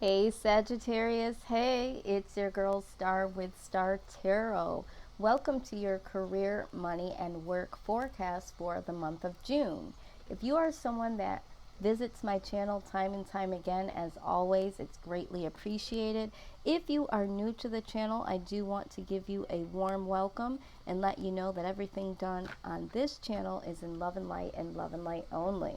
Hey Sagittarius, hey, it's your girl Star with Star Tarot. Welcome to your career, money, and work forecast for the month of June. If you are someone that visits my channel time and time again, as always, it's greatly appreciated. If you are new to the channel, I do want to give you a warm welcome and let you know that everything done on this channel is in love and love and light only.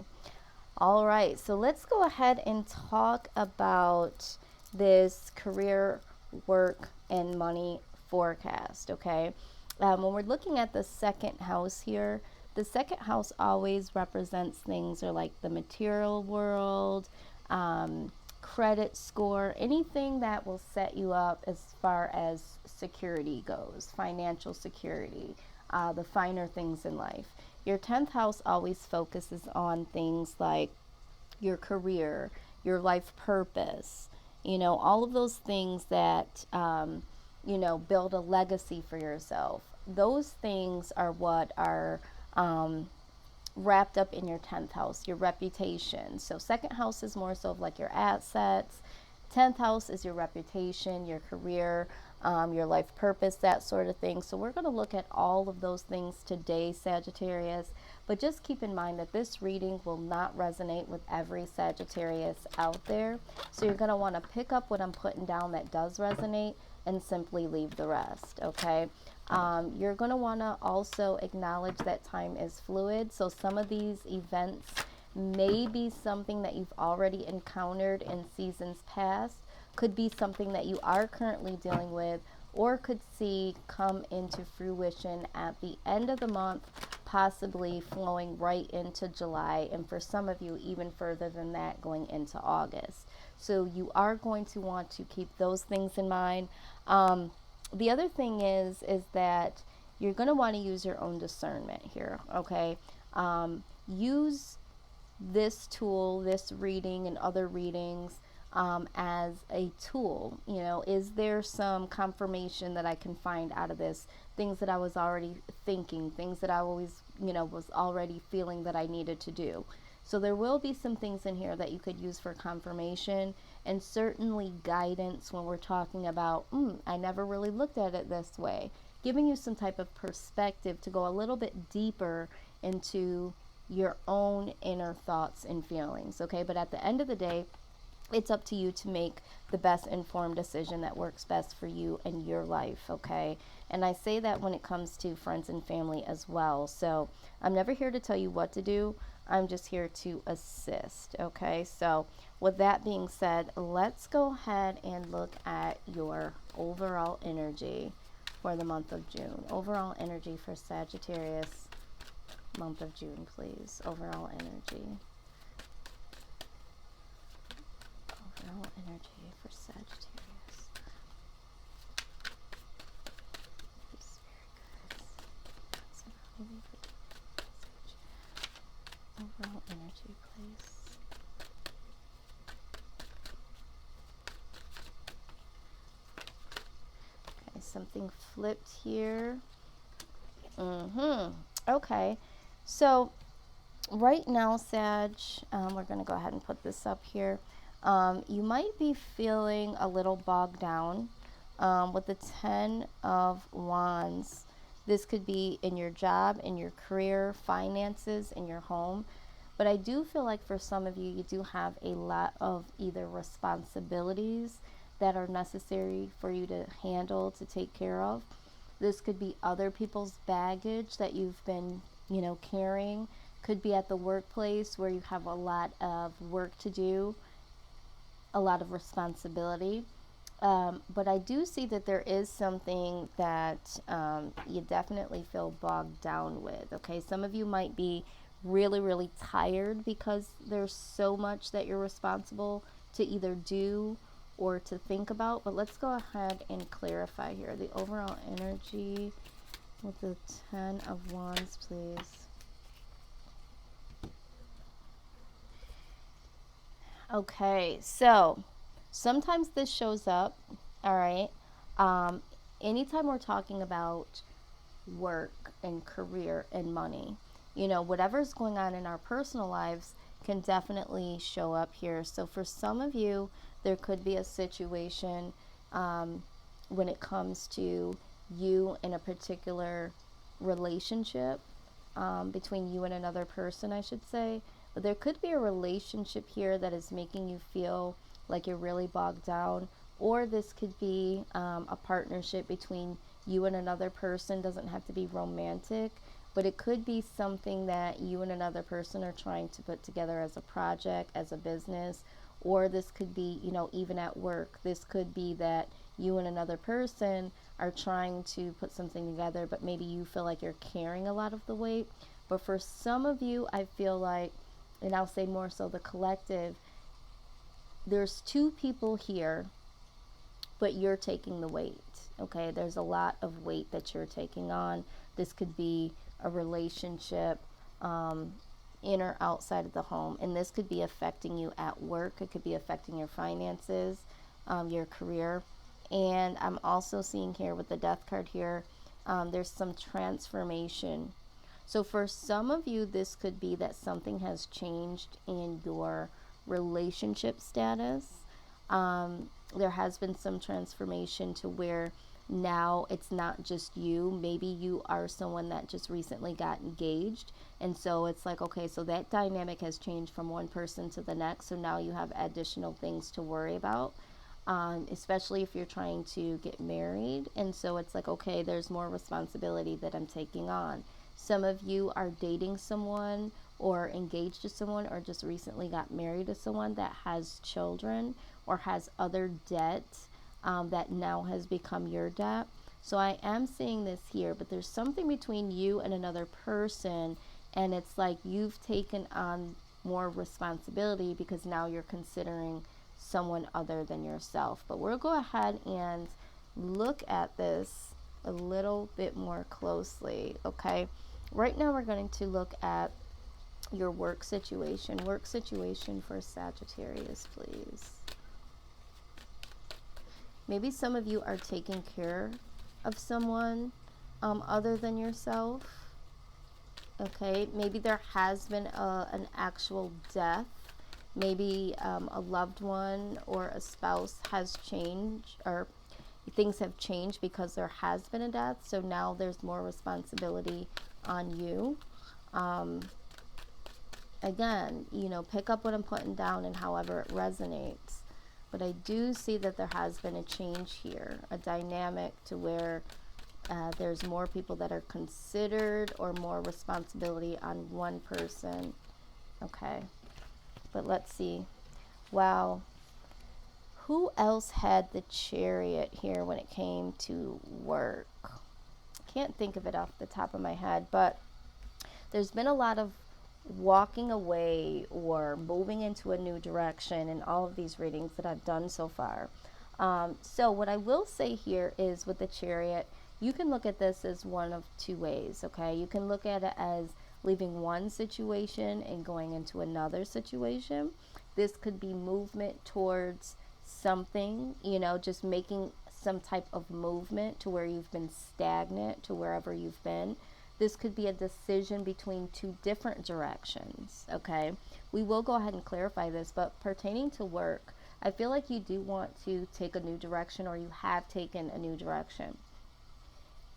All right, so let's go ahead and talk about this career, work, and money forecast, okay? When we're looking at the second house here, the second house always represents things or like the material world, credit score, anything that will set you up as far as security goes, financial security, the finer things in life. Your 10th house always focuses on things like your career, your life purpose, all of those things that, build a legacy for yourself. Those things are what are wrapped up in your 10th house, your reputation. So, second house is more so of like your assets. 10th house is your reputation, your career, your life purpose, that sort of thing. So, we're going to look at all of those things today, Sagittarius. But just keep in mind that this reading will not resonate with every Sagittarius out there. So, you're going to want to pick up what I'm putting down that does resonate and simply leave the rest, okay? You're going to want to also acknowledge that time is fluid. So some of these events may be something that you've already encountered in seasons past, could be something that you are currently dealing with, or could see come into fruition at the end of the month, possibly flowing right into July, and for some of you, even further than that, going into August. So you are going to want to keep those things in mind. The other thing is that you're going to want to use your own discernment here, okay? Use this tool, this reading and other readings, as a tool. Is there some confirmation that I can find out of this? Things that I was already thinking, things that I always, was already feeling that I needed to do. So there will be some things in here that you could use for confirmation and certainly guidance when we're talking about, I never really looked at it this way. Giving you some type of perspective to go a little bit deeper into your own inner thoughts and feelings, okay? But at the end of the day, it's up to you to make the best informed decision that works best for you and your life, okay? And I say that when it comes to friends and family as well. So I'm never here to tell you what to do. I'm just here to assist, okay? So with that being said, let's go ahead and look at your overall energy for the month of June. Overall energy for Sagittarius, month of June, please. Overall energy. Overall energy for Sagittarius. Please, very good. Overall energy, please. Okay, something flipped here. Okay, so right now, Sag, we're going to go ahead and put this up here. You might be feeling a little bogged down with the 10 of Wands. This could be in your job, in your career, finances, in your home. But I do feel like for some of you, you do have a lot of either responsibilities that are necessary for you to handle, to take care of. This could be other people's baggage that you've been, carrying. Could be at the workplace where you have a lot of work to do, a lot of responsibility. But I do see that there is something that you definitely feel bogged down with. Okay, some of you might be really, really tired because there's so much that you're responsible to either do or to think about. But let's go ahead and clarify here the overall energy with the 10 of Wands, please. Okay, so sometimes this shows up, all right? Anytime we're talking about work and career and money, whatever's going on in our personal lives can definitely show up here. So for some of you, there could be a situation when it comes to you in a particular relationship, between you and another person, I should say. But there could be a relationship here that is making you feel like you're really bogged down, or this could be a partnership between you and another person. Doesn't have to be romantic, but it could be something that you and another person are trying to put together as a project, as a business, or this could be, even at work. This could be that you and another person are trying to put something together, but maybe you feel like you're carrying a lot of the weight. But for some of you, I feel like, and I'll say more so the collective, there's two people here, but you're taking the weight. Okay, there's a lot of weight that you're taking on. This could be a relationship, in or outside of the home, and this could be affecting you at work. It could be affecting your finances, your career. And I'm also seeing here with the death card here, there's some transformation. So for some of you, this could be that something has changed in your relationship status. There has been some transformation to where now it's not just you. Maybe you are someone that just recently got engaged, and so it's like, okay, so that dynamic has changed from one person to the next, so now you have additional things to worry about, especially if you're trying to get married. And so it's like, okay, there's more responsibility that I'm taking on. Some of you are dating someone or engaged to someone or just recently got married to someone that has children or has other debt that now has become your debt. So I am seeing this here, but there's something between you and another person, and it's like you've taken on more responsibility because now you're considering someone other than yourself. But we'll go ahead and look at this a little bit more closely, okay? Right now we're going to look at your work situation. Work situation for Sagittarius, please. Maybe some of you are taking care of someone other than yourself. Okay, maybe there has been an actual death. Maybe a loved one or a spouse has changed, or things have changed because there has been a death. So now there's more responsibility on you. Again, pick up what I'm putting down and however it resonates. But I do see that there has been a change here, a dynamic to where there's more people that are considered or more responsibility on one person. Okay, but let's see. Wow. Who else had the Chariot here when it came to work? Can't think of it off the top of my head, but there's been a lot of walking away or moving into a new direction in all of these readings that I've done so far. So what I will say here is with the Chariot, you can look at this as one of two ways, okay? You can look at it as leaving one situation and going into another situation. This could be movement towards something, just making some type of movement to where you've been stagnant to wherever you've been. This could be a decision between two different directions, okay? We will go ahead and clarify this, but pertaining to work, I feel like you do want to take a new direction, or you have taken a new direction.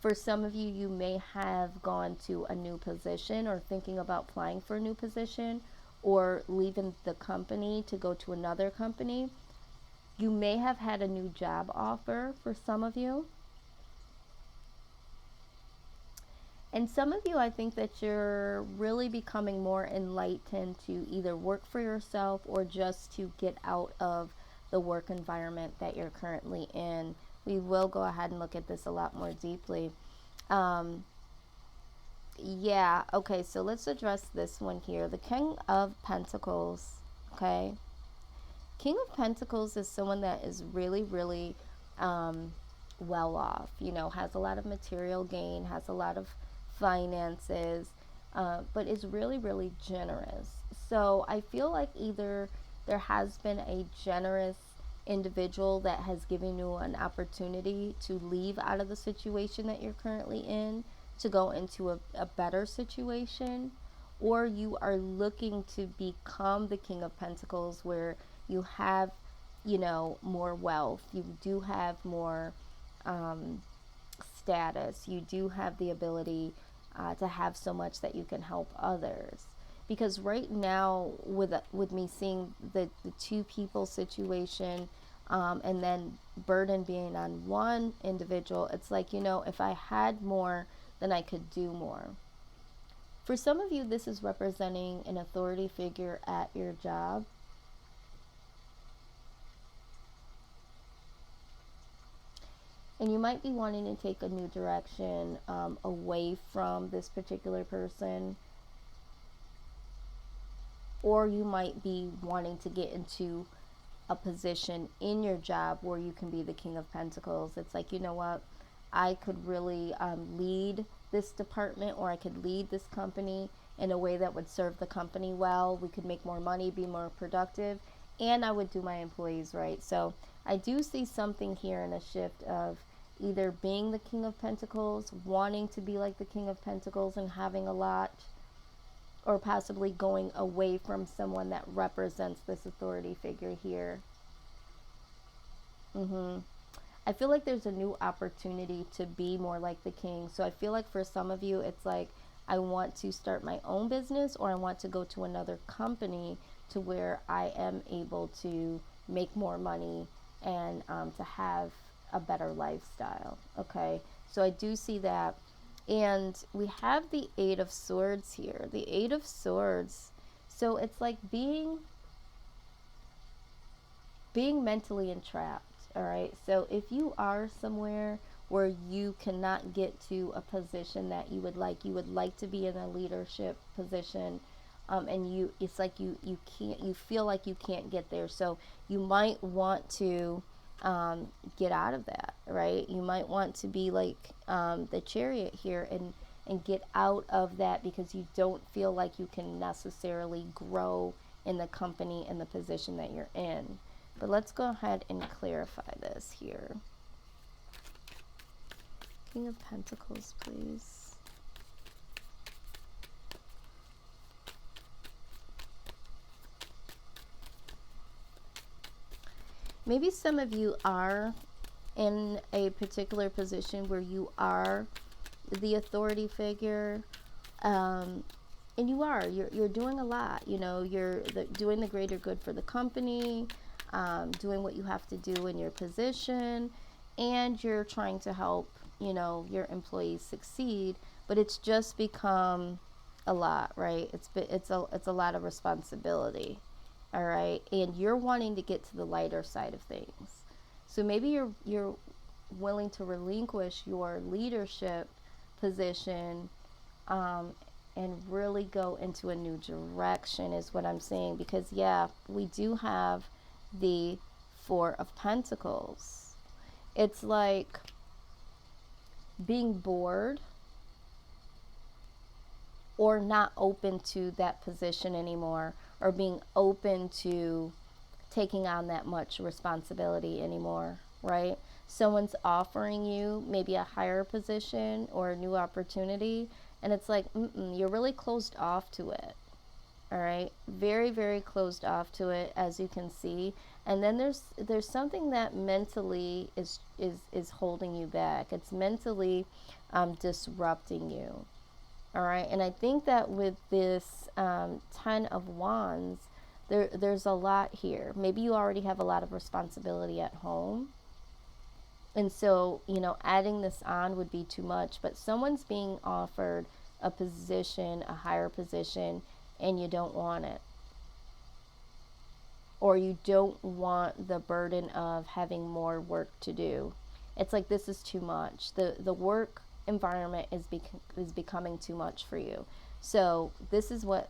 For some of you, you may have gone to a new position or thinking about applying for a new position or leaving the company to go to another company. You may have had a new job offer for some of you. And some of you, I think that you're really becoming more enlightened to either work for yourself or just to get out of the work environment that you're currently in. We will go ahead and look at this a lot more deeply. Yeah, okay, so let's address this one here. The King of Pentacles, okay? King of Pentacles is someone that is really, really well off, has a lot of material gain, has a lot of finances, but is really, really generous. So I feel like either there has been a generous individual that has given you an opportunity to leave out of the situation that you're currently in to go into a better situation, or you are looking to become the King of Pentacles, where you have, more wealth, you do have more status, you do have the ability to have so much that you can help others. Because right now, with me seeing the two people situation, and then burden being on one individual, it's like, if I had more, then I could do more. For some of you, this is representing an authority figure at your job. And you might be wanting to take a new direction away from this particular person. Or you might be wanting to get into a position in your job where you can be the King of Pentacles. It's like, you know what? I could really lead this department, or I could lead this company in a way that would serve the company well. We could make more money, be more productive, and I would do my employees right. So I do see something here in a shift of either being the King of Pentacles, wanting to be like the King of Pentacles and having a lot, or possibly going away from someone that represents this authority figure here. I feel like there's a new opportunity to be more like the king. So I feel like for some of you, it's like, I want to start my own business, or I want to go to another company to where I am able to make more money and to have a better lifestyle. Okay, so I do see that. And we have the Eight of Swords here. The Eight of Swords. So it's like being mentally entrapped. All right. So if you are somewhere where you cannot get to a position that you would like to be in a leadership position, and it's like you can't, you feel like you can't get there. So you might want to get out of that, right? You might want to be like the Chariot here and get out of that, because you don't feel like you can necessarily grow in the company and the position that you're in. But let's go ahead and clarify this here. King of Pentacles, please. Maybe some of you are in a particular position where you are the authority figure, and you're doing a lot. You're doing the greater good for the company, doing what you have to do in your position, and you're trying to help your employees succeed. But it's just become a lot, right? It's a lot of responsibility. All right, and you're wanting to get to the lighter side of things. So maybe you're willing to relinquish your leadership position, and really go into a new direction, is what I'm saying. Because we do have the Four of Pentacles. It's like being bored or not open to that position anymore, or being open to taking on that much responsibility anymore, right? Someone's offering you maybe a higher position or a new opportunity, and it's like, you're really closed off to it. All right, very, very closed off to it, as you can see. And then there's something that mentally is holding you back. It's mentally disrupting you. All right, and I think that with this Ten of Wands, there's a lot here. Maybe you already have a lot of responsibility at home, and so adding this on would be too much. But someone's being offered a position, a higher position, and you don't want it, or you don't want the burden of having more work to do. It's like, this is too much. The work environment is becoming too much for you. So this is what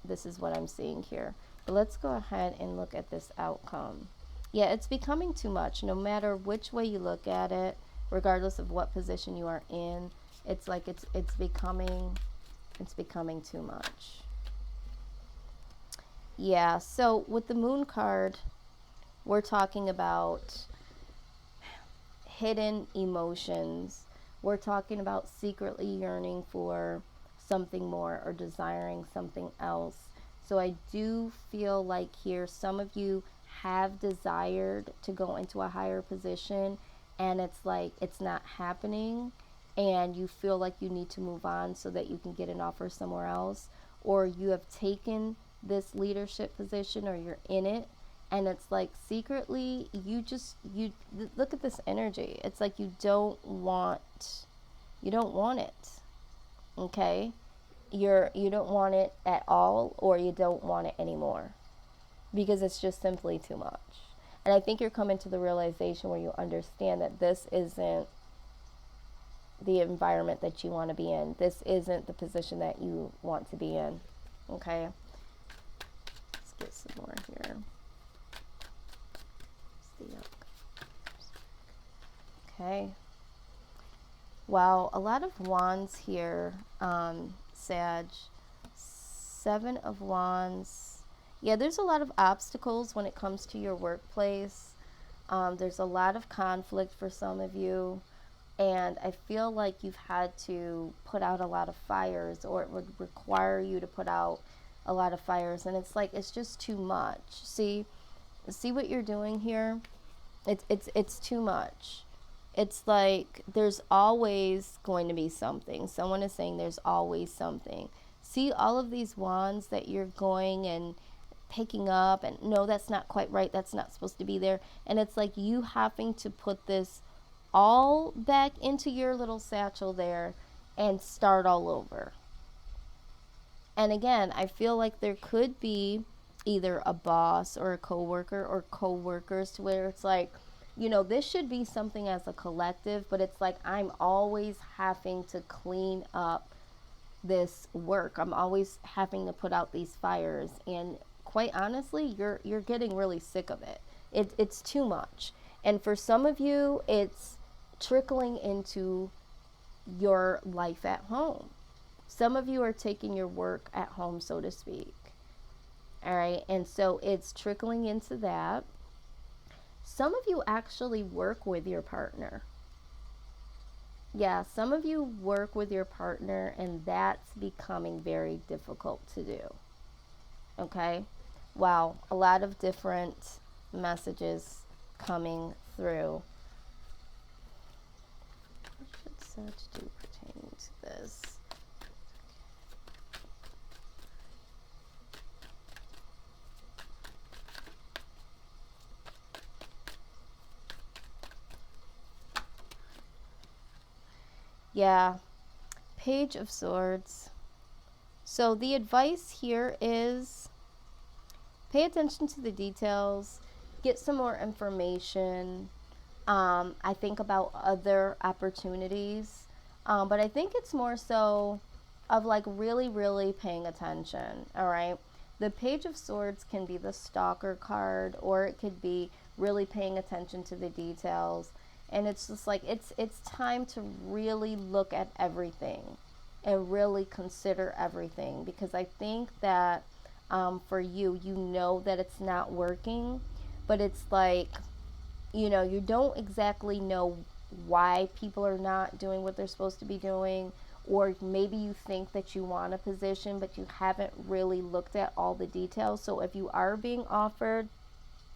I'm seeing here. But let's go ahead and look at this outcome. Yeah, it's becoming too much. No matter which way you look at it, regardless of what position you are in, it's like it's becoming too much. Yeah, so with the Moon card, we're talking about hidden emotions. We're talking about secretly yearning for something more or desiring something else. So I do feel like here some of you have desired to go into a higher position, and it's like it's not happening, and you feel like you need to move on so that you can get an offer somewhere else, or you have taken this leadership position or you're in it, and it's like secretly you look at this energy. It's like you don't want it. Okay? You don't want it at all, or you don't want it anymore, because it's just simply too much. And I think you're coming to the realization where you understand that this isn't the environment that you want to be in. This isn't the position that you want to be in. Okay? Let's get some more here. Okay. Wow, a lot of wands here, Sag. 7 of Wands. Yeah, there's a lot of obstacles when it comes to your workplace. There's a lot of conflict for some of you. And I feel like you've had to put out a lot of fires, or it would require you to put out a lot of fires. And it's like, it's just too much. See what you're doing here? It's too much. It's like there's always going to be something. Someone is saying there's always something. See all of these wands that you're going and picking up, and no, that's not quite right. That's not supposed to be there. And it's like you having to put this all back into your little satchel there and start all over. And again, I feel like there could be either a boss or a coworker or coworkers to where it's like, this should be something as a collective, but it's like I'm always having to clean up this work. I'm always having to put out these fires, and quite honestly, you're getting really sick of it. It's too much. And for some of you, it's trickling into your life at home. Some of you are taking your work at home, so to speak. All right, and so it's trickling into that. Some of you actually work with your partner. Yeah, some of you work with your partner, and that's becoming very difficult to do. Okay? Wow, a lot of different messages coming through. What should Sag do pertaining to this? Yeah, Page of Swords. So the advice here is pay attention to the details, get some more information. I think about other opportunities, but I think it's more so of like really, really paying attention. All right. The Page of Swords can be the stalker card, or it could be really paying attention to the details. And it's just like, it's time to really look at everything and really consider everything, because I think that for you that it's not working, but it's like, you don't exactly know why people are not doing what they're supposed to be doing, or maybe you think that you want a position, but you haven't really looked at all the details. So if you are being offered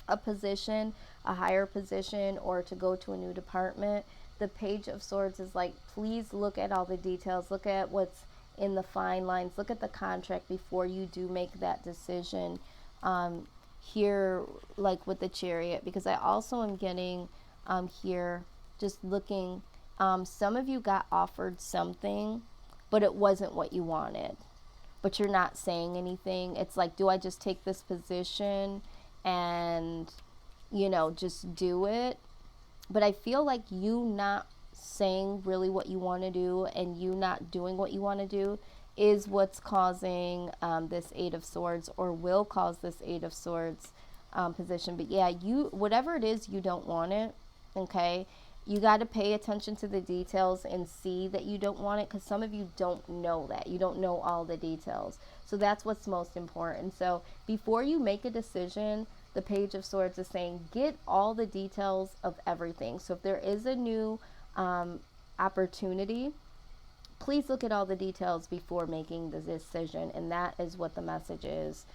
a position, a higher position, or to go to a new department, the Page of Swords is like, please look at all the details, look at what's in the fine lines, look at the contract before you do make that decision. Here, like with the Chariot, because I also am getting here, just looking, some of you got offered something, but it wasn't what you wanted, but you're not saying anything. It's like, do I just take this position and just do it? But I feel like you not saying really what you want to do and you not doing what you want to do is what's causing this Eight of Swords, or will cause this Eight of Swords position. But yeah, whatever it is, you don't want it. Okay, you got to pay attention to the details and see that you don't want it, because some of you don't know that. You don't know all the details. So that's what's most important. So before you make a decision, the Page of Swords is saying, get all the details of everything. So if there is a new opportunity, please look at all the details before making the decision. And that is what the message is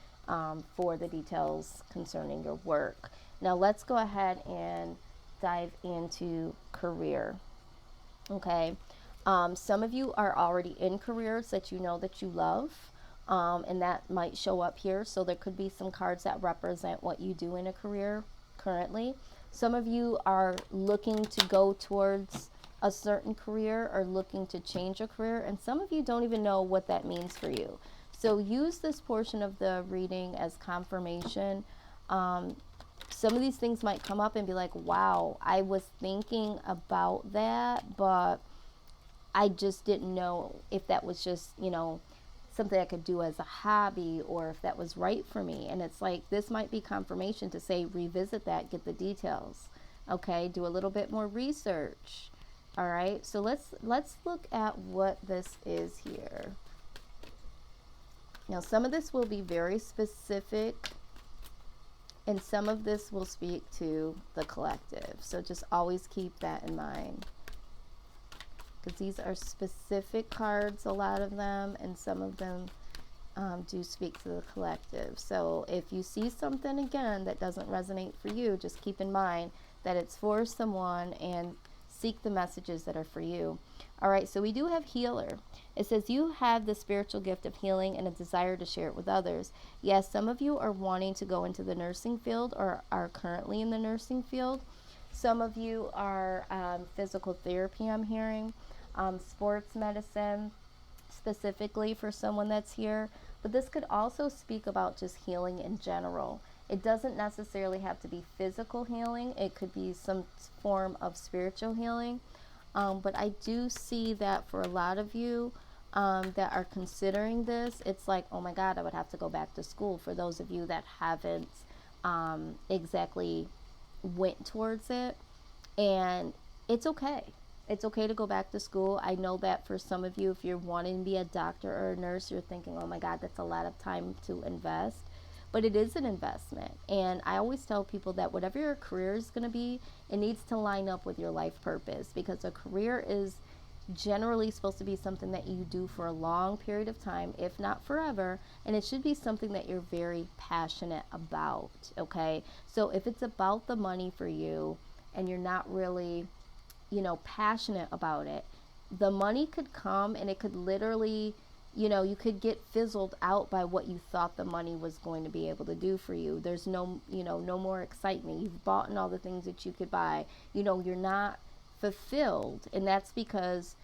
for the details concerning your work. Now let's go ahead and dive into career. Okay. Some of you are already in careers that you know that you love, and that might show up here. So there could be some cards that represent what you do in a career currently. Some of you are looking to go towards a certain career or looking to change a career, and some of you don't even know what that means for you. So use this portion of the reading as confirmation. Some of these things might come up and be like, wow, I was thinking about that, but I just didn't know if that was just, something I could do as a hobby or if that was right for me. And it's like, this might be confirmation to say, revisit that, get the details. Okay, do a little bit more research. All right, so let's look at what this is here. Now, some of this will be very specific, and some of this will speak to the collective. So just always keep that in mind, because these are specific cards, a lot of them, and some of them do speak to the collective. So if you see something again that doesn't resonate for you, just keep in mind that it's for someone and seek the messages that are for you. All right, so we do have healer. It says you have the spiritual gift of healing and a desire to share it with others. Yes, some of you are wanting to go into the nursing field or are currently in the nursing field. Some of you are physical therapy, I'm hearing, sports medicine, specifically for someone that's here. But this could also speak about just healing in general. It doesn't necessarily have to be physical healing. It could be some form of spiritual healing. But I do see that for a lot of you that are considering this, it's like, oh my God, I would have to go back to school. For those of you that haven't exactly went towards it, and it's okay. It's okay to go back to school. I know that for some of you, if you're wanting to be a doctor or a nurse, you're thinking, oh my God, that's a lot of time to invest. But it is an investment. And I always tell people that whatever your career is going to be, it needs to line up with your life purpose, because a career is generally supposed to be something that you do for a long period of time, if not forever, and it should be something that you're very passionate about. Okay, so if it's about the money for you and you're not really passionate about it, the money could come and it could literally, you could get fizzled out by what you thought the money was going to be able to do for you. There's no more excitement. You've bought in all the things that you could buy. You're not fulfilled, and that's because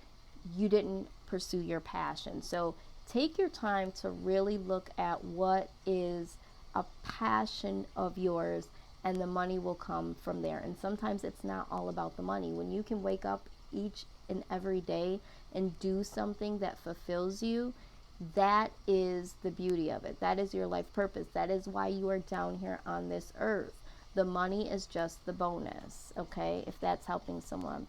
you didn't pursue your passion. So take your time to really look at what is a passion of yours, and the money will come from there. And sometimes it's not all about the money. When you can wake up each and every day and do something that fulfills you, that is the beauty of it. That is your life purpose. That is why you are down here on this earth. The money is just the bonus, okay, if that's helping someone.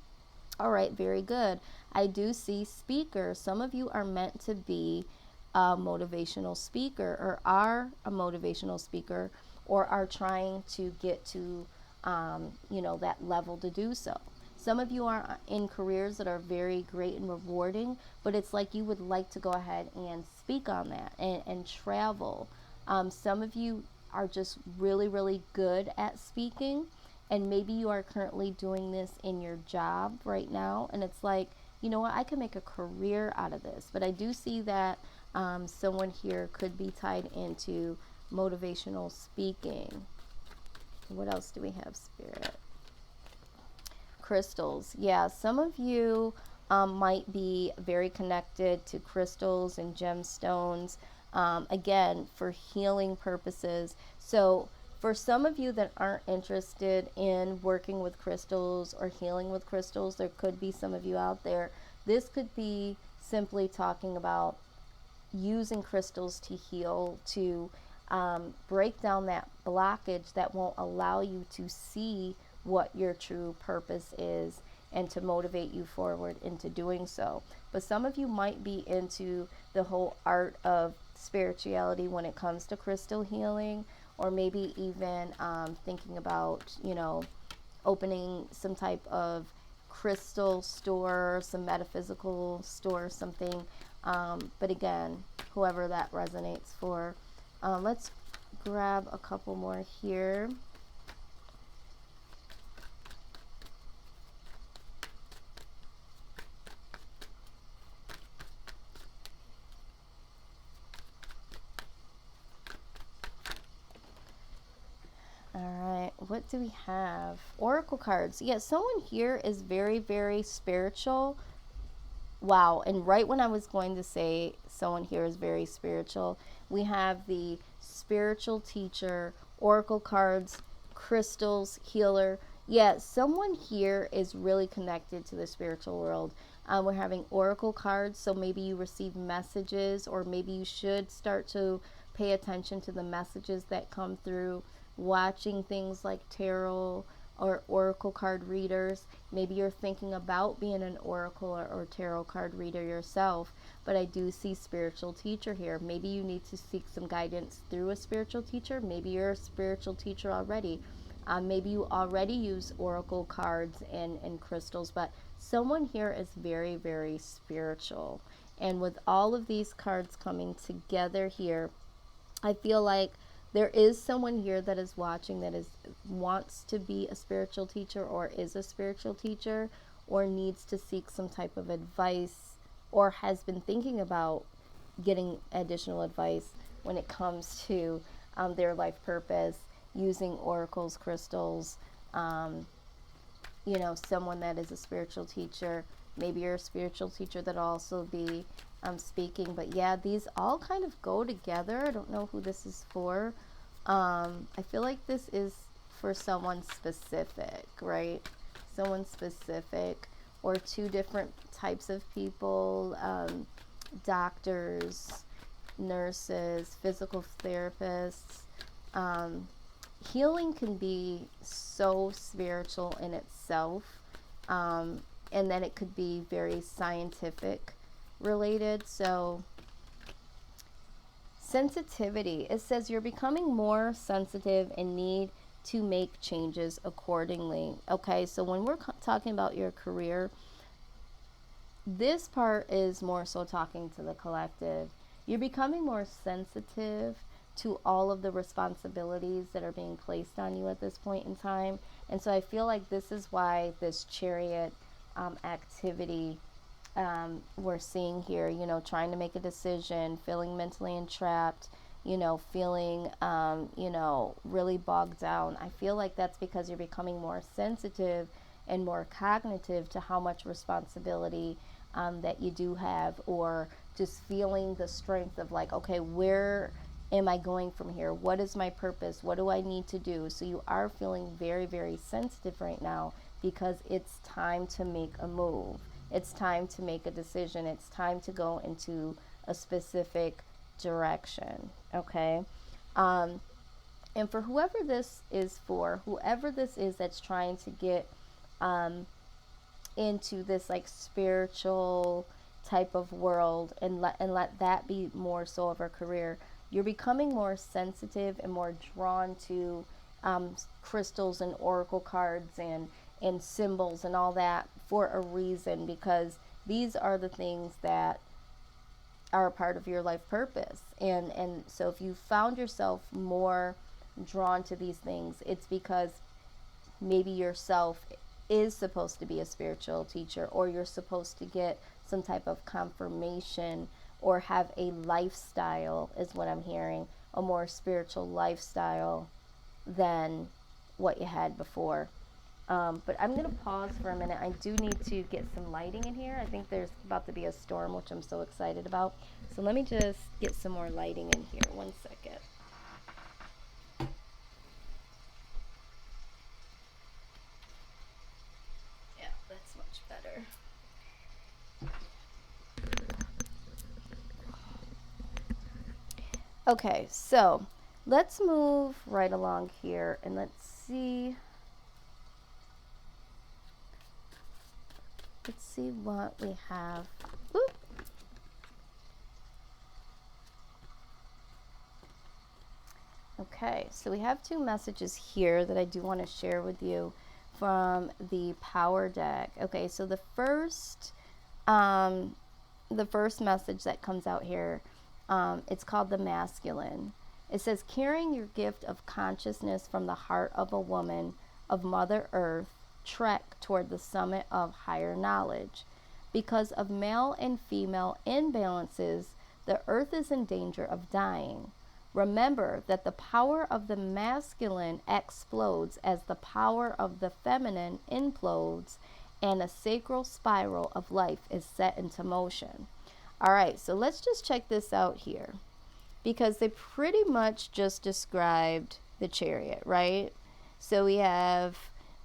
All right, very good. I do see speaker. Some of you are meant to be a motivational speaker, or are a motivational speaker, or are trying to get to, that level to do so. Some of you are in careers that are very great and rewarding, but it's like you would like to go ahead and speak on that and travel. Some of you are just really, really good at speaking, and maybe you are currently doing this in your job right now, and it's like, you know what, I can make a career out of this. But I do see that someone here could be tied into motivational speaking. What else do we have, Spirit? Crystals. Yeah, some of you might be very connected to crystals and gemstones, again, for healing purposes. So for some of you that aren't interested in working with crystals or healing with crystals, there could be some of you out there. This could be simply talking about using crystals to heal, to break down that blockage that won't allow you to see what your true purpose is, and to motivate you forward into doing so. But some of you might be into the whole art of spirituality when it comes to crystal healing, or maybe even thinking about, opening some type of crystal store, some metaphysical store, something. But again, whoever that resonates for. Let's grab a couple more here. What do we have? Oracle cards. Yeah, someone here is very, very spiritual. Wow. And right when I was going to say someone here is very spiritual, we have the spiritual teacher, oracle cards, crystals, healer. Yeah, someone here is really connected to the spiritual world. We're having oracle cards, so maybe you receive messages, or maybe you should start to pay attention to the messages that come through, watching things like tarot or oracle card readers. Maybe you're thinking about being an oracle or tarot card reader yourself, but I do see spiritual teacher here. Maybe you need to seek some guidance through a spiritual teacher. Maybe you're a spiritual teacher already. Maybe you already use oracle cards and crystals, but someone here is very, very spiritual. And with all of these cards coming together here, I feel like there is someone here that is watching that wants to be a spiritual teacher, or is a spiritual teacher, or needs to seek some type of advice, or has been thinking about getting additional advice when it comes to their life purpose, using oracles, crystals. Someone that is a spiritual teacher. Maybe you're a spiritual teacher that'll also be speaking. But yeah, these all kind of go together. I don't know who this is for. I feel like this is for someone specific, right? Someone specific, or two different types of people, doctors, nurses, physical therapists. Healing can be so spiritual in itself, and then it could be very scientific related. So sensitivity, it says you're becoming more sensitive and need to make changes accordingly. Okay, so when we're talking about your career, this part is more so talking to the collective. You're becoming more sensitive to all of the responsibilities that are being placed on you at this point in time. And so I feel like this is why this chariot activity we're seeing here, trying to make a decision, feeling mentally entrapped, feeling, really bogged down. I feel like that's because you're becoming more sensitive and more cognitive to how much responsibility that you do have, or just feeling the strength of like, okay, where am I going from here? What is my purpose? What do I need to do? So you are feeling very, very sensitive right now, because it's time to make a move. It's time to make a decision. It's time to go into a specific direction, okay? And for whoever this is for, whoever this is that's trying to get into this like spiritual type of world, and let that be more so of a career, you're becoming more sensitive and more drawn to crystals and oracle cards and symbols and all that for a reason, because these are the things that are a part of your life purpose. And so if you found yourself more drawn to these things, it's because maybe yourself is supposed to be a spiritual teacher, or you're supposed to get some type of confirmation, or have a lifestyle, is what I'm hearing, a more spiritual lifestyle than what you had before. But I'm going to pause for a minute. I do need to get some lighting in here. I think there's about to be a storm, which I'm so excited about. So let me just get some more lighting in here. 1 second. Yeah, that's much better. Okay, so let's move right along here, and let's see. Let's see what we have. Oop. Okay, so we have two messages here that I do want to share with you. from the Power deck. Okay, so the first message that comes out here, it's called the masculine. It says, carrying your gift of consciousness from the heart of a woman of Mother Earth, trek toward the summit of higher knowledge. Because of male and female imbalances, the earth is in danger of dying. Remember that the power of the masculine explodes as the power of the feminine implodes, and a sacral spiral of life is set into motion. All right, so let's just check this out here, because they pretty much just described the Chariot, right? So we have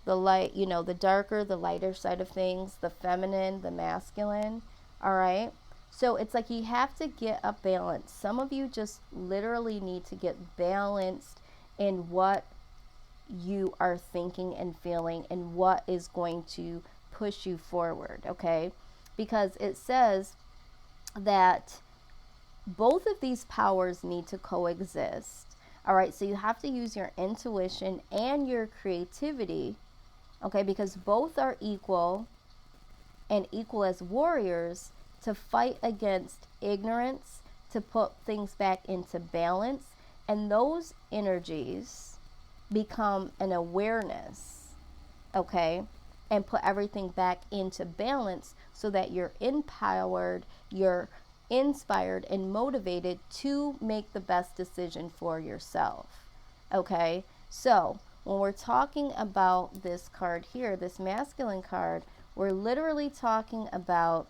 the light, the darker, the lighter side of things, the feminine, the masculine. All right. So it's like you have to get a balance. Some of you just literally need to get balanced in what you are thinking and feeling and what is going to push you forward. Okay. Because it says that both of these powers need to coexist. All right. So you have to use your intuition and your creativity. Okay, because both are equal and equal as warriors to fight against ignorance, to put things back into balance, and those energies become an awareness, okay, and put everything back into balance so that you're empowered, you're inspired and motivated to make the best decision for yourself, okay? So when we're talking about this card here, this masculine card, we're literally talking about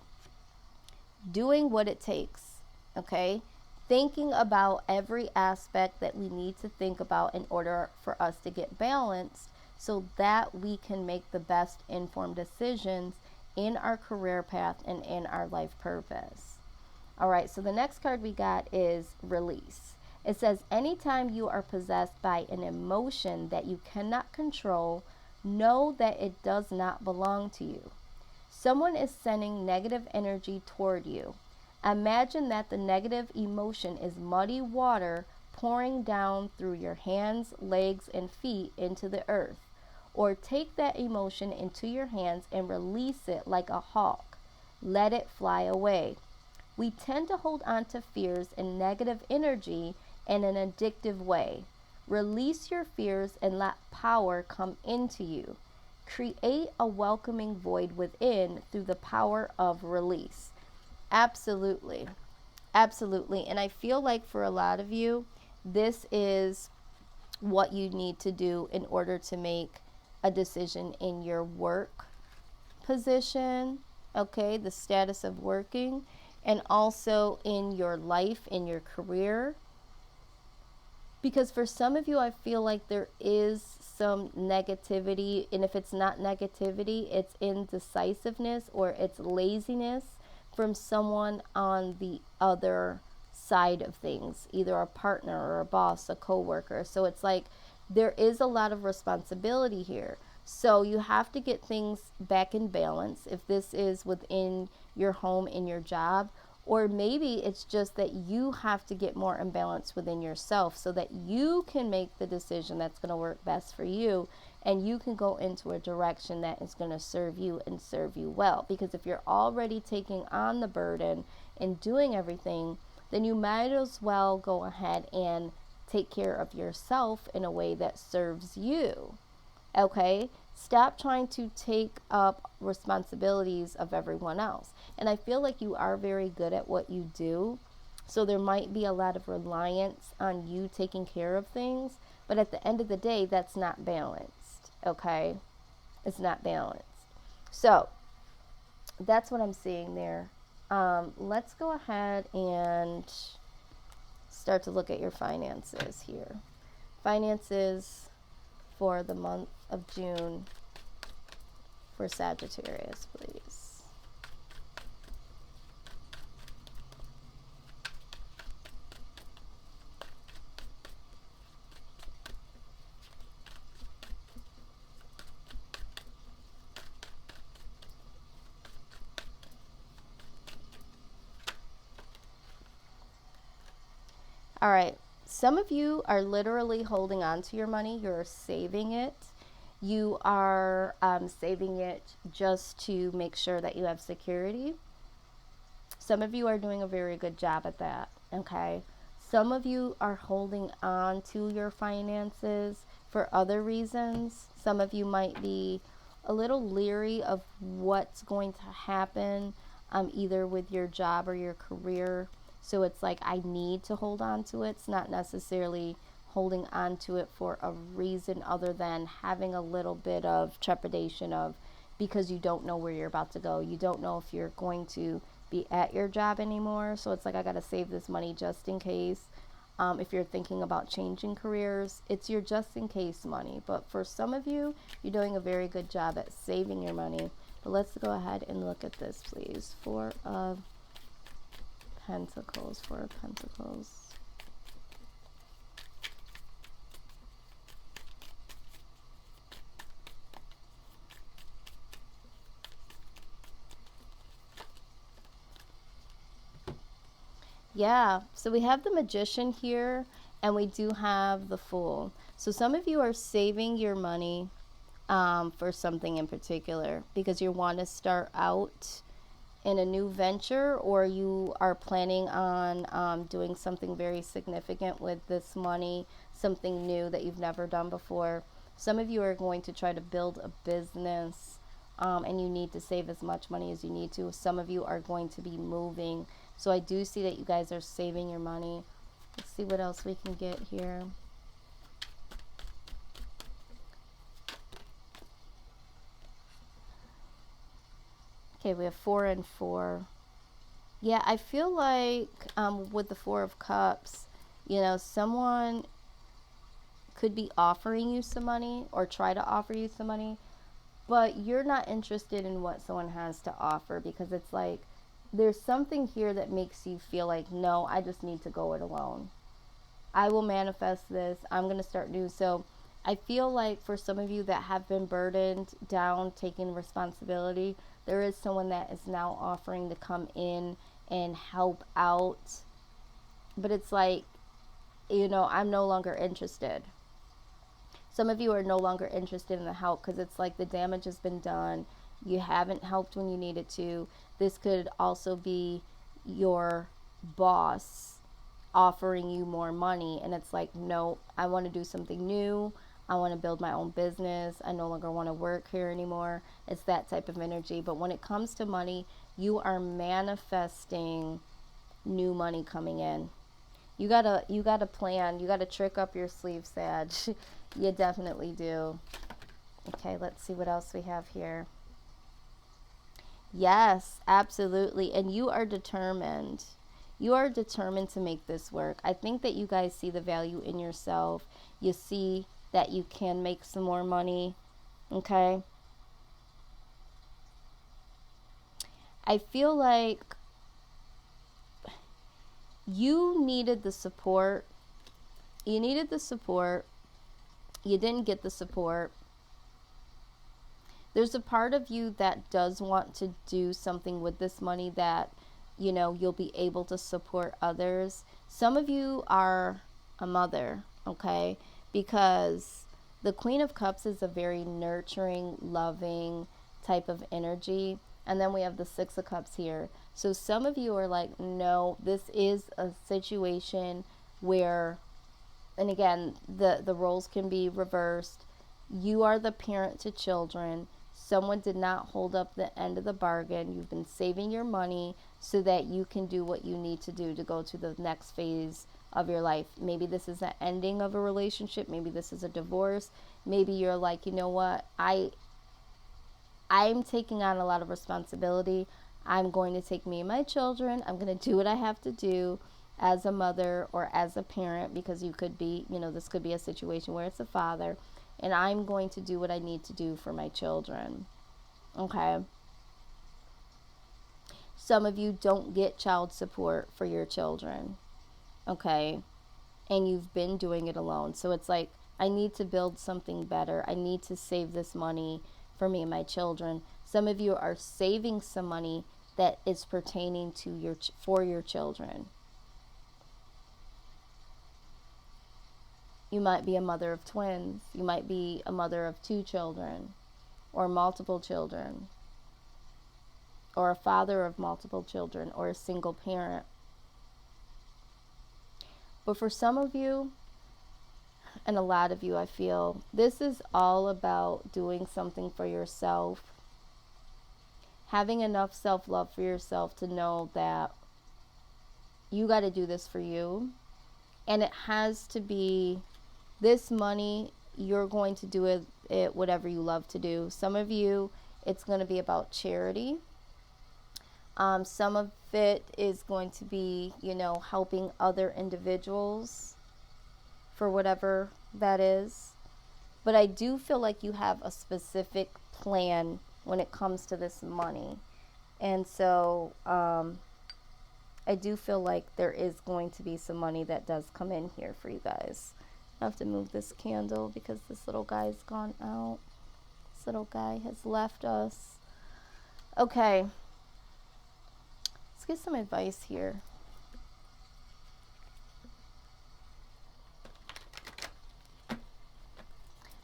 doing what it takes, okay? Thinking about every aspect that we need to think about in order for us to get balanced so that we can make the best informed decisions in our career path and in our life purpose. All right, so the next card we got is release. It says, anytime you are possessed by an emotion that you cannot control, know that it does not belong to you. Someone is sending negative energy toward you. Imagine that the negative emotion is muddy water pouring down through your hands, legs, and feet into the earth. Or take that emotion into your hands and release it like a hawk. Let it fly away. We tend to hold on to fears and negative energy in an addictive way. Release your fears and let power come into you. Create a welcoming void within through the power of release. Absolutely. Absolutely. And I feel like for a lot of you, this is what you need to do in order to make a decision in your work position, okay, the status of working, and also in your life, in your career. Because for some of you, I feel like there is some negativity, and if it's not negativity, it's indecisiveness or it's laziness from someone on the other side of things, either a partner or a boss, a coworker. So it's like there is a lot of responsibility here. So you have to get things back in balance if this is within your home, in your job, or maybe it's just that you have to get more in balance within yourself so that you can make the decision that's going to work best for you, and you can go into a direction that is going to serve you and serve you well. Because if you're already taking on the burden and doing everything, then you might as well go ahead and take care of yourself in a way that serves you. Okay? Stop trying to take up responsibilities of everyone else. And I feel like you are very good at what you do. So there might be a lot of reliance on you taking care of things. But at the end of the day, that's not balanced. Okay? It's not balanced. So that's what I'm seeing there. Let's go ahead and start to look at your finances here. Finances for the month of June for Sagittarius, please. All right. Some of you are literally holding on to your money. You're saving it. you are saving it just to make sure that you have security. Some of you are doing a very good job at that, okay? Some of you are holding on to your finances for other reasons. Some of you might be a little leery of what's going to happen, either with your job or your career. So it's like, I need to hold on to it. It's not necessarily holding on to it for a reason other than having a little bit of trepidation of, because you don't know where you're about to go. You don't know if you're going to be at your job anymore. So it's like, I got to save this money just in case. If you're thinking about changing careers, it's your just in case money. But for some of you, you're doing a very good job at saving your money. But let's go ahead and look at this, please. Four of Pentacles. Yeah, so we have the Magician here, and we do have the Fool. So some of you are saving your money for something in particular, because you want to start out in a new venture, or you are planning on doing something very significant with this money, something new that you've never done before. Some of you are going to try to build a business, and you need to save as much money as you need to. Some of you are going to be moving. So I do see that you guys are saving your money. Let's see what else we can get here. Okay, we have 4 and 4. Yeah, I feel like with the 4 of Cups, you know, someone could be offering you some money or try to offer you some money, but you're not interested in what someone has to offer, because it's like, there's something here that makes you feel like, no, I just need to go it alone. I will manifest this. I'm going to start new. So I feel like for some of you that have been burdened down, taking responsibility, there is someone that is now offering to come in and help out. But it's like, you know, I'm no longer interested. Some of you are no longer interested in the help, because it's like the damage has been done. You haven't helped when you needed to. This could also be your boss offering you more money, and it's like, no, I want to do something new. I want to build my own business. I no longer want to work here anymore. It's that type of energy. But when it comes to money, you are manifesting new money coming in. You gotta plan. You gotta trick up your sleeve, Sag. You definitely do. Okay, let's see what else we have here. Yes, absolutely. And you are determined. You are determined to make this work. I think that you guys see the value in yourself. You see that you can make some more money. Okay. I feel like you needed the support. You needed the support. You didn't get the support. There's a part of you that does want to do something with this money that, you know, you'll be able to support others. Some of you are a mother, okay? Because the Queen of Cups is a very nurturing, loving type of energy. And then we have the 6 of Cups here. So some of you are like, no, this is a situation where, and again, the roles can be reversed. You are the parent to children. Someone did not hold up the end of the bargain. You've been saving your money so that you can do what you need to do to go to the next phase of your life. Maybe this is the ending of a relationship. Maybe this is a divorce. Maybe you're like, you know what? I'm taking on a lot of responsibility. I'm going to take me and my children. I'm going to do what I have to do as a mother or as a parent, because you could be, you know, this could be a situation where it's a father, and I'm going to do what I need to do for my children. Okay. Some of you don't get child support for your children. Okay. And you've been doing it alone. So it's like, I need to build something better. I need to save this money for me and my children. Some of you are saving some money that is pertaining to for your children. You might be a mother of twins. You might be a mother of 2 children or multiple children, or a father of multiple children, or a single parent. But for some of you, and a lot of you, I feel, this is all about doing something for yourself, having enough self-love for yourself to know that you got to do this for you. And it has to be this money, you're going to do it whatever you love to do. Some of you, it's going to be about charity. Some of it is going to be, helping other individuals for whatever that is. But I do feel like you have a specific plan when it comes to this money. And so I do feel like there is going to be some money that does come in here for you guys. I have to move this candle because this little guy's gone out. This little guy has left us. Okay. Let's get some advice here.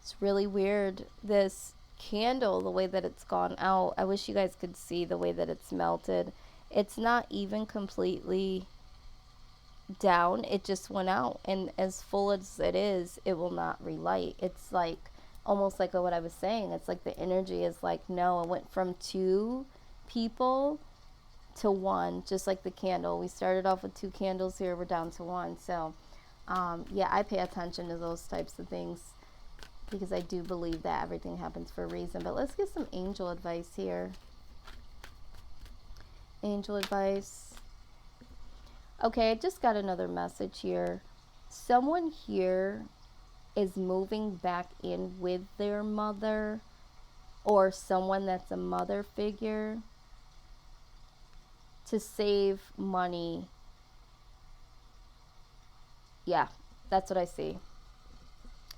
It's really weird, this candle, the way that it's gone out. I wish you guys could see the way that it's melted. It's not even completely down. It just went out. And as full as it is, it will not relight. It's like, almost like what I was saying. It's like the energy is like, no, it went from 2 people to 1, just like the candle. We started off with 2 candles here. We're down to 1. So, yeah, I pay attention to those types of things because I do believe that everything happens for a reason. But let's get some angel advice here. Angel advice. Okay, I just got another message here. Someone here is moving back in with their mother, or someone that's a mother figure, to save money. Yeah, that's what I see.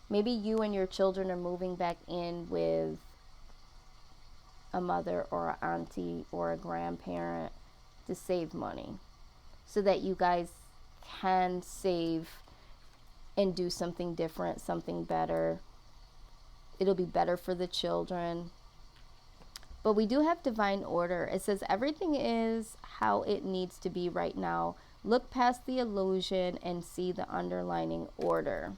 Maybe you and your children are moving back in with a mother or an auntie or a grandparent to save money so that you guys can save and do something different, something better. It'll be better for the children. But we do have divine order. It says everything is how it needs to be right now. Look past the illusion and see the underlining order.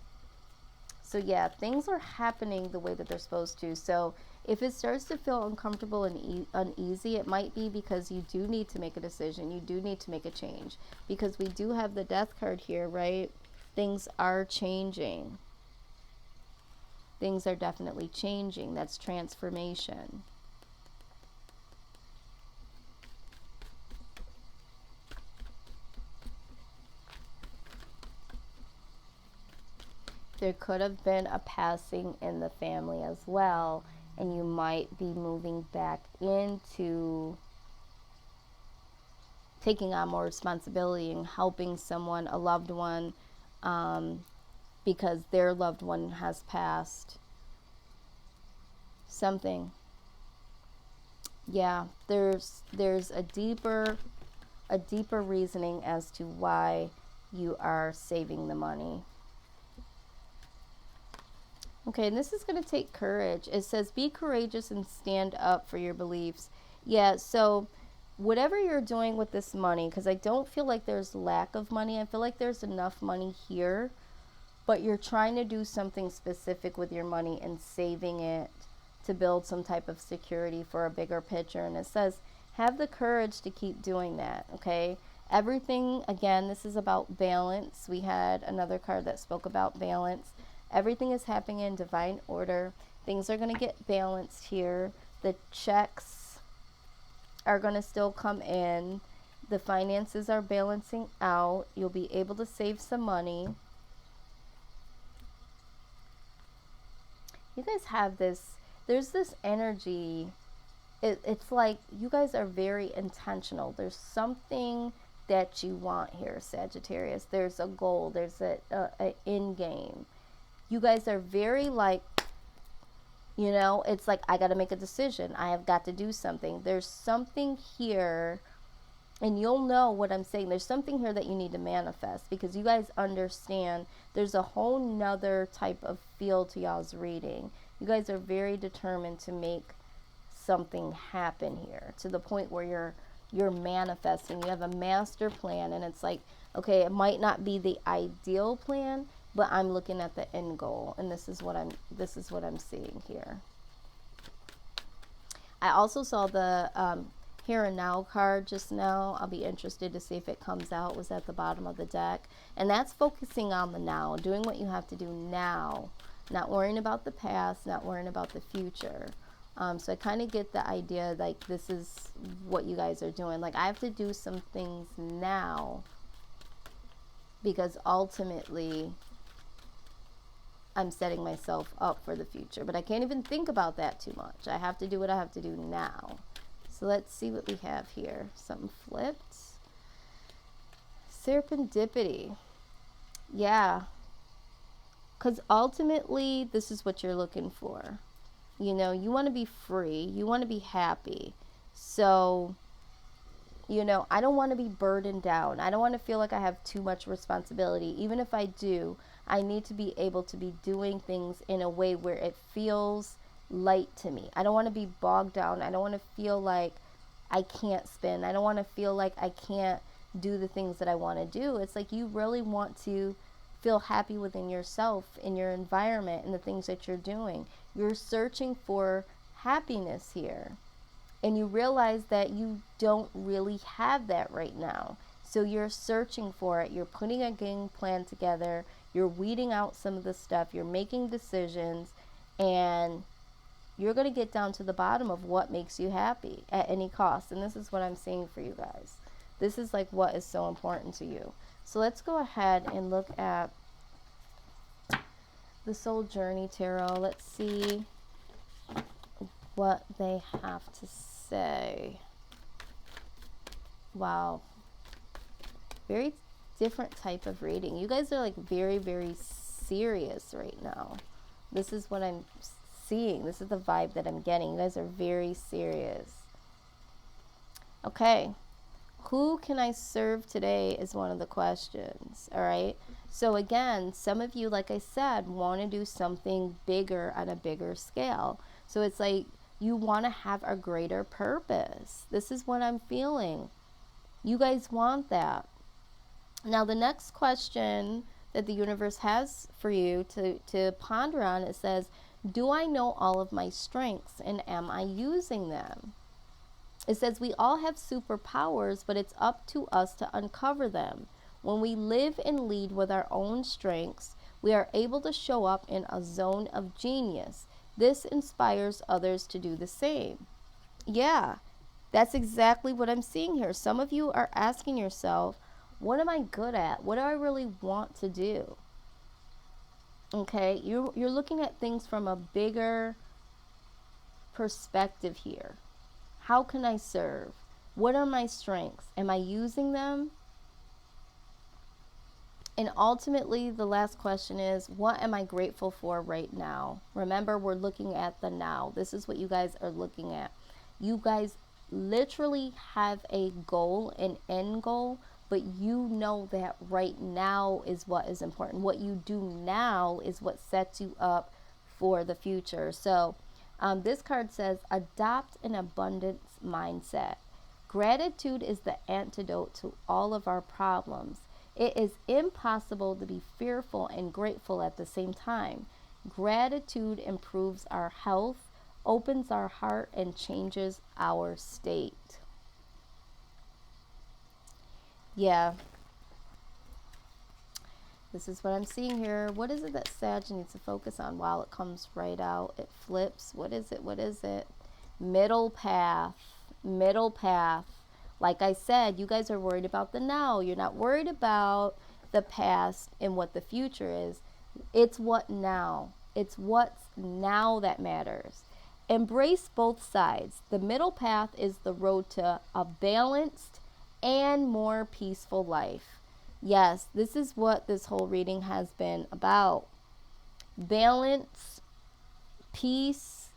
So yeah, things are happening the way that they're supposed to. So if it starts to feel uncomfortable and uneasy, it might be because you do need to make a decision. You do need to make a change. Because we do have the Death card here, right? Things are changing. Things are definitely changing. That's transformation. There could have been a passing in the family as well, and you might be moving back into taking on more responsibility and helping someone, a loved one, because their loved one has passed. Something. Yeah, there's a deeper reasoning as to why you are saving the money. Okay, and this is going to take courage. It says, be courageous and stand up for your beliefs. Yeah, so whatever you're doing with this money, because I don't feel like there's lack of money. I feel like there's enough money here, but you're trying to do something specific with your money and saving it to build some type of security for a bigger picture. And it says, have the courage to keep doing that, okay? Everything, again, this is about balance. We had another card that spoke about balance. Everything is happening in divine order. Things are going to get balanced here. The checks are going to still come in. The finances are balancing out. You'll be able to save some money. You guys have this, there's this energy. It's like you guys are very intentional. There's something that you want here, Sagittarius. There's a goal. There's a end game. You guys are very like, it's like, I got to make a decision. I have got to do something. There's something here And you'll know what I'm saying. There's something here that you need to manifest, because you guys understand there's a whole nother type of feel to y'all's reading. You guys are very determined to make something happen here, to the point where you're manifesting. You have a master plan, and it's like, okay, it might not be the ideal plan, but I'm looking at the end goal, and this is what I'm seeing here. I also saw the here and now card just now. I'll be interested to see if it comes out. It was at the bottom of the deck, and that's focusing on the now, doing what you have to do now, not worrying about the past, not worrying about the future. So I kind of get the idea, like, this is what you guys are doing. Like, I have to do some things now, because ultimately I'm setting myself up for the future. But I can't even think about that too much. I have to do what I have to do now. So let's see what we have here. Something flipped. Serendipity. Yeah. Because ultimately, this is what you're looking for. You know, you want to be free. You want to be happy. So, you know, I don't want to be burdened down. I don't want to feel like I have too much responsibility. Even if I do, I need to be able to be doing things in a way where it feels light to me. I don't want to be bogged down. I don't want to feel like I can't spin. I don't want to feel like I can't do the things that I want to do. It's like you really want to feel happy within yourself, in your environment, and the things that you're doing. You're searching for happiness here. And you realize that you don't really have that right now. So you're searching for it. You're putting a game plan together. You're weeding out some of the stuff. You're making decisions. And you're going to get down to the bottom of what makes you happy at any cost. And this is what I'm seeing for you guys. This is like what is so important to you. So let's go ahead and look at the Soul Journey Tarot. Let's see what they have to say. Wow. Very different type of reading. You guys are like very, very serious right now. This is what I'm seeing. This is the vibe that I'm getting. You guys are very serious. Okay. Who can I serve today is one of the questions. All right. So again, some of you, like I said, want to do something bigger on a bigger scale. So it's like you want to have a greater purpose. This is what I'm feeling. You guys want that. Now, the next question that the universe has for you to ponder on, it says, do I know all of my strengths, and am I using them? It says we all have superpowers, but it's up to us to uncover them. When we live and lead with our own strengths, we are able to show up in a zone of genius. This inspires others to do the same. Yeah, that's exactly what I'm seeing here. Some of you are asking yourself, what am I good at? What do I really want to do? Okay, you're looking at things from a bigger perspective here. How can I serve? What are my strengths? Am I using them? And ultimately, the last question is, what am I grateful for right now? Remember, we're looking at the now. This is what you guys are looking at. You guys literally have a goal, an end goal, but you know that right now is what is important. What you do now is what sets you up for the future. So this card says, adopt an abundance mindset. Gratitude is the antidote to all of our problems. It is impossible to be fearful and grateful at the same time. Gratitude improves our health, opens our heart, and changes our state. Yeah. This is what I'm seeing here. What is it that Sag needs to focus on? Wow, it comes right out. It flips. What is it? What is it? Middle path. Middle path. Like I said, you guys are worried about the now. You're not worried about the past and what the future is. It's what now. It's what's now that matters. Embrace both sides. The middle path is the road to a balanced and more peaceful life. Yes, this is what this whole reading has been about. Balance, peace,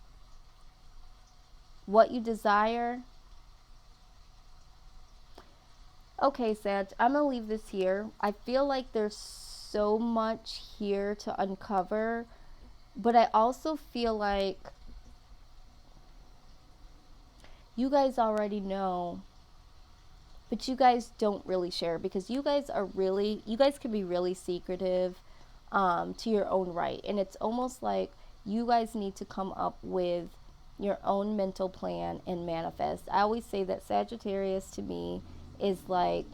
what you desire. Okay, Sag, I'm going to leave this here. I feel like there's so much here to uncover, but I also feel like you guys already know, but you guys don't really share because you guys can be really secretive to your own right. And it's almost like you guys need to come up with your own mental plan and manifest. I always say that Sagittarius to me is like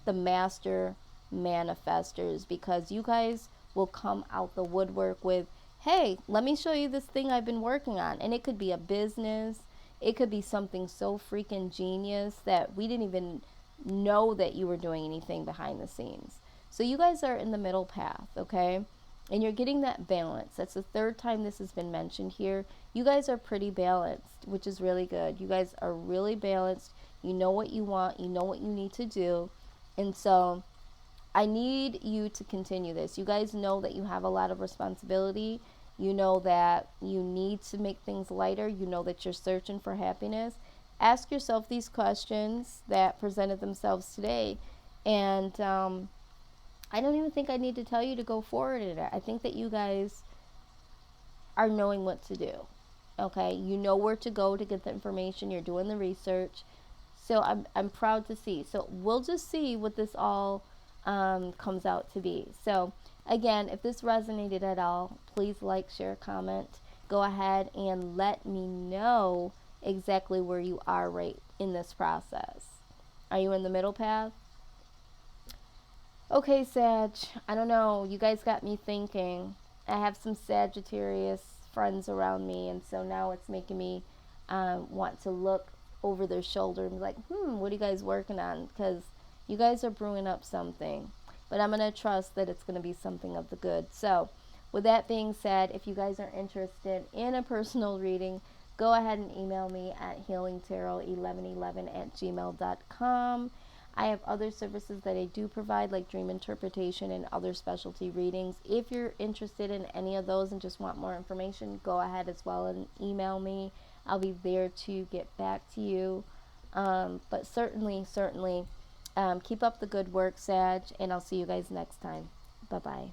the master manifestors, because you guys will come out the woodwork with, hey, let me show you this thing I've been working on. And it could be a business, it could be something so freaking genius that we didn't even know that you were doing anything behind the scenes. So you guys are in the middle path, okay? And you're getting that balance. That's the third time this has been mentioned here. You guys are pretty balanced, which is really good. You guys are really balanced. You know what you want, you know what you need to do. And so I need you to continue this. You guys know that you have a lot of responsibility. You know that you need to make things lighter. You know that you're searching for happiness. Ask yourself these questions that presented themselves today. And I don't even think I need to tell you to go forward in it. I think that you guys are knowing what to do. Okay? You know where to go to get the information. You're doing the research. So I'm proud to see. So we'll just see what this all comes out to be. So again, if this resonated at all, please like, share, comment. Go ahead and let me know exactly where you are right in this process. Are you in the middle path? Okay, Sag, I don't know. You guys got me thinking. I have some Sagittarius friends around me, and so now it's making me want to look over their shoulder and be like, what are you guys working on? Because you guys are brewing up something. But I'm going to trust that it's going to be something of the good. So, with that being said, if you guys are interested in a personal reading, go ahead and email me at healingtarot1111@gmail.com. I have other services that I do provide, like dream interpretation and other specialty readings. If you're interested in any of those and just want more information, go ahead as well and email me. I'll be there to get back to you. But certainly, keep up the good work, Sag, and I'll see you guys next time. Bye-bye.